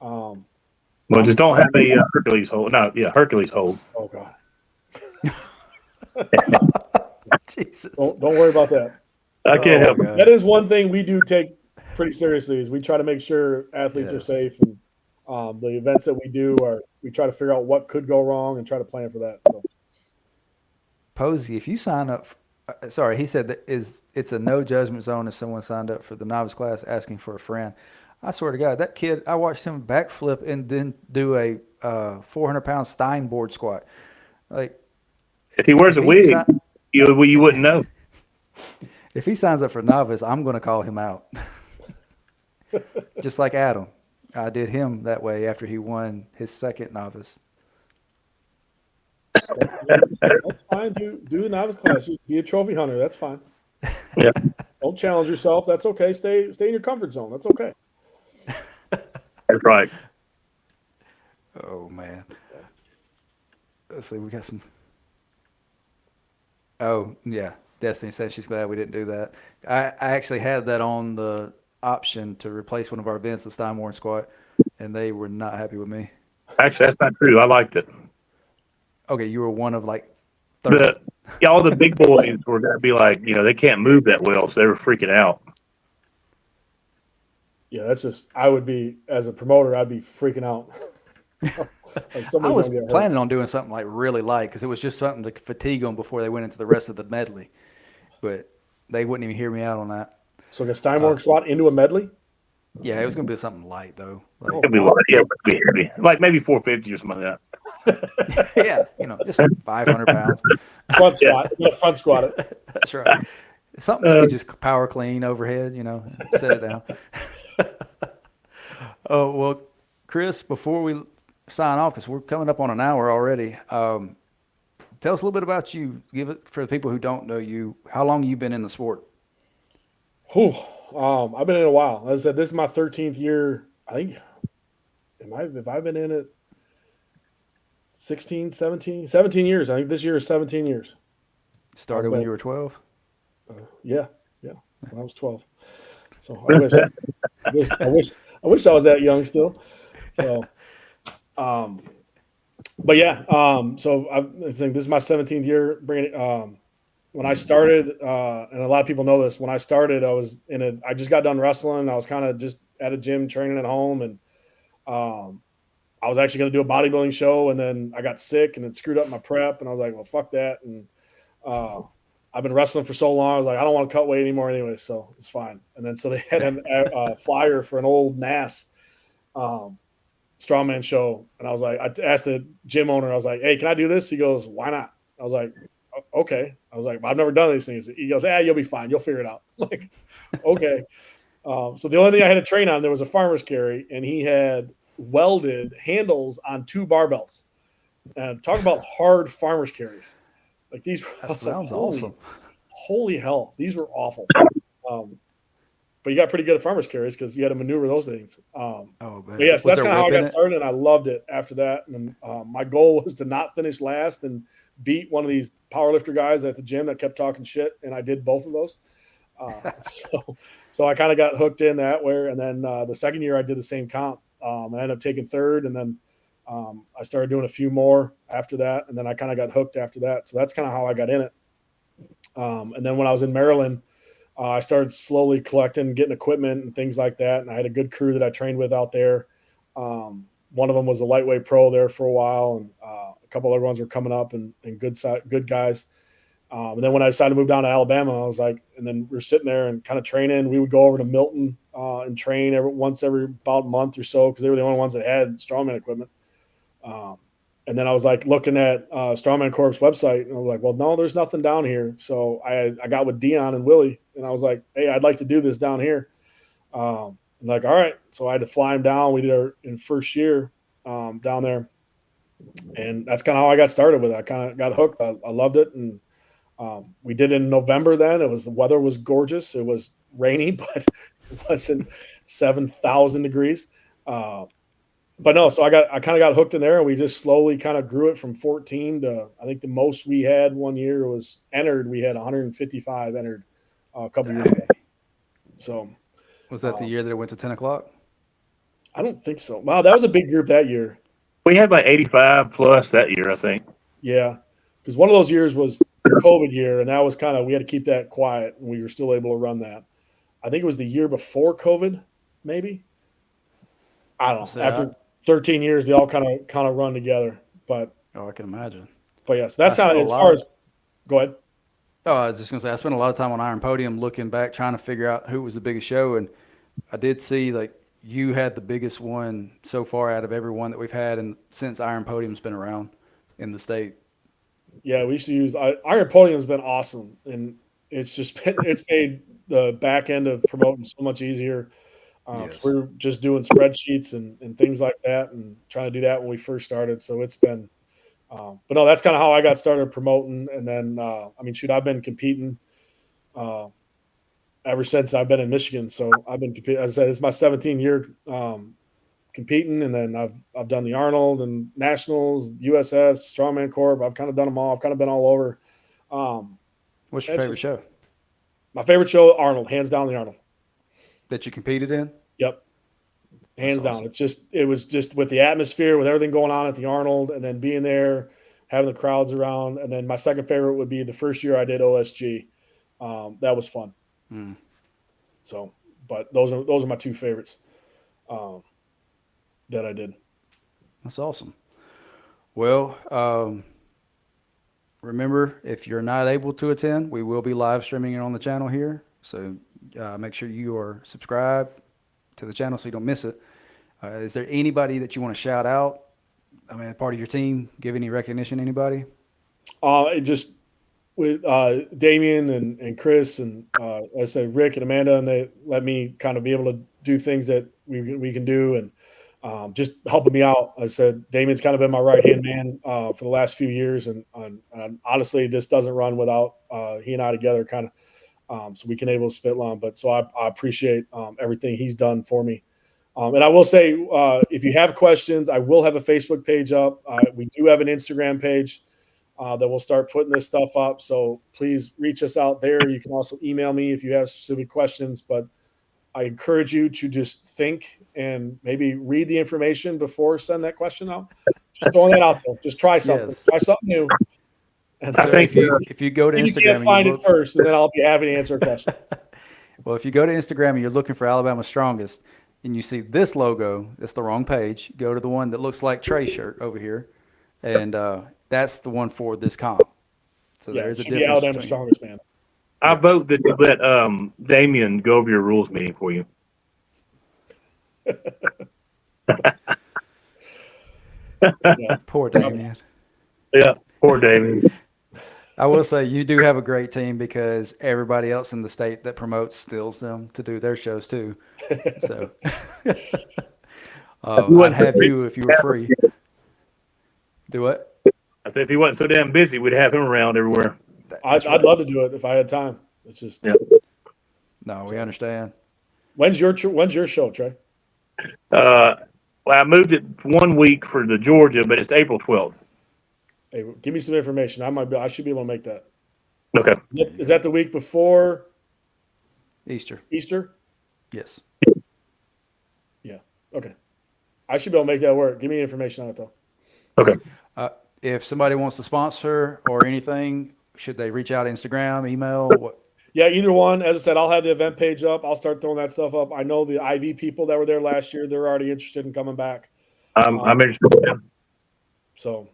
Well, just don't have a Hercules hold. No, yeah, Hercules hold. Oh God. Jesus. Don't worry about that. I can't help it. That is one thing we do take pretty seriously. Is we try to make sure athletes are safe, and the events that we do we try to figure out what could go wrong and try to plan for that. So, Posey, if you sign up, sorry, he said that it's a no judgment zone if someone signed up for the novice class asking for a friend. I swear to God, that kid, I watched him backflip and then do a 400-pound Stein board squat. Like, if he wears a wig, you wouldn't know. If he signs up for novice, I'm going to call him out. Just like Adam. I did him that way after he won his second novice. That's fine. Do the novice class. Be a trophy hunter. That's fine. Yeah. Don't challenge yourself. That's okay. Stay in your comfort zone. That's okay. That's right. Oh man. So. Let's see. We got some. Oh yeah. Destiny said she's glad we didn't do that. I actually had that on the option to replace one of our events, the Steinmore squat, and they were not happy with me. Actually, that's not true. I liked it. Okay, you were one of like 30. All the big boys were going to be like, they can't move that well, so they were freaking out. Yeah, that's just, I would be, as a promoter, I'd be freaking out. Like I was planning on doing something like really light because it was just something to fatigue them before they went into the rest of the medley, but they wouldn't even hear me out on that. So like a Steinmore squat into a medley? Yeah, it was going to be something light though. Like, It'd be light. Yeah, it'd be heavy. Like maybe 450 or something like that. yeah, just 500 pounds. Front squat. Yeah, front squat it. That's right. Something you could just power clean overhead, set it down. Oh, well, Chris, before we sign off, because we're coming up on an hour already, tell us a little bit about you. Give it for the people who don't know you. How long have you been in the sport? I've been in it a while. As I said, this is my 13th year. I think, have I been in it 17 years. I think this year is 17 years. Started when you were 12? Yeah. When I was 12. So I wish I was that young still. So, but yeah, so I think this is my 17th year bringing it. When I started, and a lot of people know this, when I started, I just got done wrestling. I was kind of just at a gym training at home, and I was actually going to do a bodybuilding show, and then I got sick and it screwed up my prep, and I was like, well, fuck that. And I've been wrestling for so long. I was like, I don't want to cut weight anymore anyway, so it's fine. And then so they had a flyer for an old NAS strongman show, and I was like, I asked the gym owner, I was like, hey, can I do this? He goes, why not? I was like, okay. I was like, I've never done these things. He goes, you'll be fine. You'll figure it out. I'm like, okay. So the only thing I had to train on, there was a farmer's carry, and he had welded handles on 2 barbells. And talk about hard farmer's carries. Like these were, that sounds awesome. Holy hell, these were awful. But you got pretty good at farmer's carries because you had to maneuver those things. Man. But yes, that's kind of how I got started, and I loved it after that. And my goal was to not finish last and beat one of these powerlifter guys at the gym that kept talking shit, and I did both of those. So I kind of got hooked in that way. And then the second year I did the same comp. I ended up taking third, and then I started doing a few more after that, and then I kind of got hooked after that. So that's kind of how I got in it. And then when I was in Maryland, I started slowly collecting, getting equipment and things like that. And I had a good crew that I trained with out there. One of them was a lightweight pro there for a while, and a couple other ones were coming up and good guys. And then when I decided to move down to Alabama, I was like, and then we were sitting there and kind of training. We would go over to Milton and train once every about a month or so because they were the only ones that had strongman equipment. And then I was like looking at Strongman Corp's website, and I was like, well, no, there's nothing down here. So I got with Dion and Willie, and I was like, hey, I'd like to do this down here. Like, all right. So I had to fly him down. We did our in first year down there. And that's kind of how I got started with it. I kind of got hooked. I loved it. And we did it in November then. The weather was gorgeous. It was rainy, but it wasn't 7,000 degrees. But no, so I kind of got hooked in there, and we just slowly kind of grew it from 14 to, I think the most we had one year was entered. We had 155 entered a couple years ago. So was that the year that it went to 10 o'clock? I don't think so. Wow, that was a big group that year. We had like 85 plus that year, I think. Yeah, because one of those years was the COVID year, and that was kind of, we had to keep that quiet, and we were still able to run that. I think it was the year before COVID, maybe. I don't know. After 13 years, they all kind of run together. But I can imagine. But yes, that's how. As far as, go ahead. Oh, I was just gonna say I spent a lot of time on Iron Podium looking back, trying to figure out who was the biggest show, and I did see like you had the biggest one so far out of every one that we've had, and since Iron Podium's been around in the state. Yeah, we used to use Iron Podium's been awesome, and it's made the back end of promoting so much easier. Yes. We're just doing spreadsheets and things like that, and trying to do that when we first started. So it's been But no, that's kind of how I got started promoting. And then, I've been competing ever since I've been in Michigan. So I've been competing. As I said, it's my 17th year competing, and then I've done the Arnold and Nationals, USS, Strongman Corp. I've kind of done them all. I've kind of been all over. What's your favorite show My favorite show, Arnold, hands down, the Arnold. that you competed in? Yep. Hands That's down. awesome. It was just with the atmosphere, with everything going on at the Arnold, and then being there, having the crowds around. And then my second favorite would be the first year I did OSG. That was fun. Mm. So, but those are my two favorites that I did. That's awesome. Well, remember, if you're not able to attend, we will be live streaming it on the channel here. So make sure you are subscribed to the channel so you don't miss it. Is there anybody that you want to shout out? I mean, part of your team, give any recognition, anybody? Just with Damien and Chris and I said Rick and Amanda, and they let me kind of be able to do things that we can do, and just helping me out. I said Damien's kind of been my right hand man for the last few years, and honestly, this doesn't run without he and I together, kind of. So we can able to spit long, but so I appreciate everything he's done for me. And I will say, if you have questions, I will have a Facebook page up. We do have an Instagram page that we'll start putting this stuff up. So please reach us out there. You can also email me if you have specific questions, but I encourage you to just think and maybe read the information before send that question out. Just throwing that out there. Just try something. Yes. Try something new. And I So think if you go to you Instagram can't and find you it look, first, and then I'll be happy to answer a question. well, if you go to Instagram and you're looking for Alabama Strongest and you see this logo, it's the wrong page. Go to the one that looks like Trey's shirt over here, and that's the one for this comp. So Yeah, there's a should be difference Alabama between. strongest, man. I vote that you let Damien go over your rules meeting for you. Poor Damien. Yeah, poor Damien. I will say you do have a great team because everybody else in the state that promotes steals them to do their shows too. So I'd have you if you were free. Do what? I said if he wasn't so damn busy, we'd have him around everywhere. I'd love to do it if I had time. It's just No, we understand. when's your show, Trey? Well, I moved it 1 week for the Georgia, but it's April 12th. Hey, give me some information. I should be able to make that. Okay. Is that the week before Easter. Easter? Yes. Yeah. Okay. I should be able to make that work. Give me information on it though. Okay. If somebody wants to sponsor or anything, should they reach out Instagram, email? What? Yeah, either one. As I said, I'll have the event page up. I'll start throwing that stuff up. I know the IV people that were there last year, they're already interested in coming back. I'm interested in him. So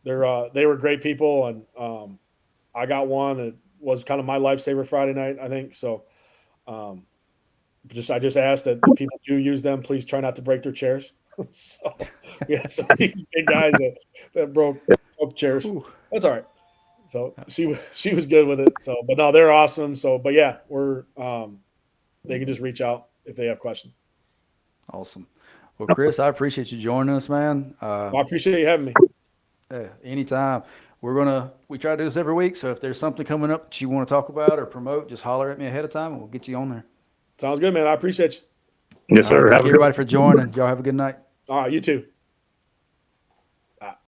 they were great people, and I got one. It was kind of my lifesaver Friday night, I think. So I just asked that if people do use them, please try not to break their chairs. So we had some of these big guys that broke chairs. Ooh. That's all right. So she was good with it. So, but no, they're awesome. So, but yeah, we're they can just reach out if they have questions. Awesome. Well, Chris, I appreciate you joining us, man. Well, I appreciate you having me. Anytime. We try to do this every week. So if there's something coming up that you want to talk about or promote, just holler at me ahead of time and we'll get you on there. Sounds good, man. I appreciate you. Yes, sir. Thank Have a good you, everybody, for joining. Y'all have a good night. All right, you too.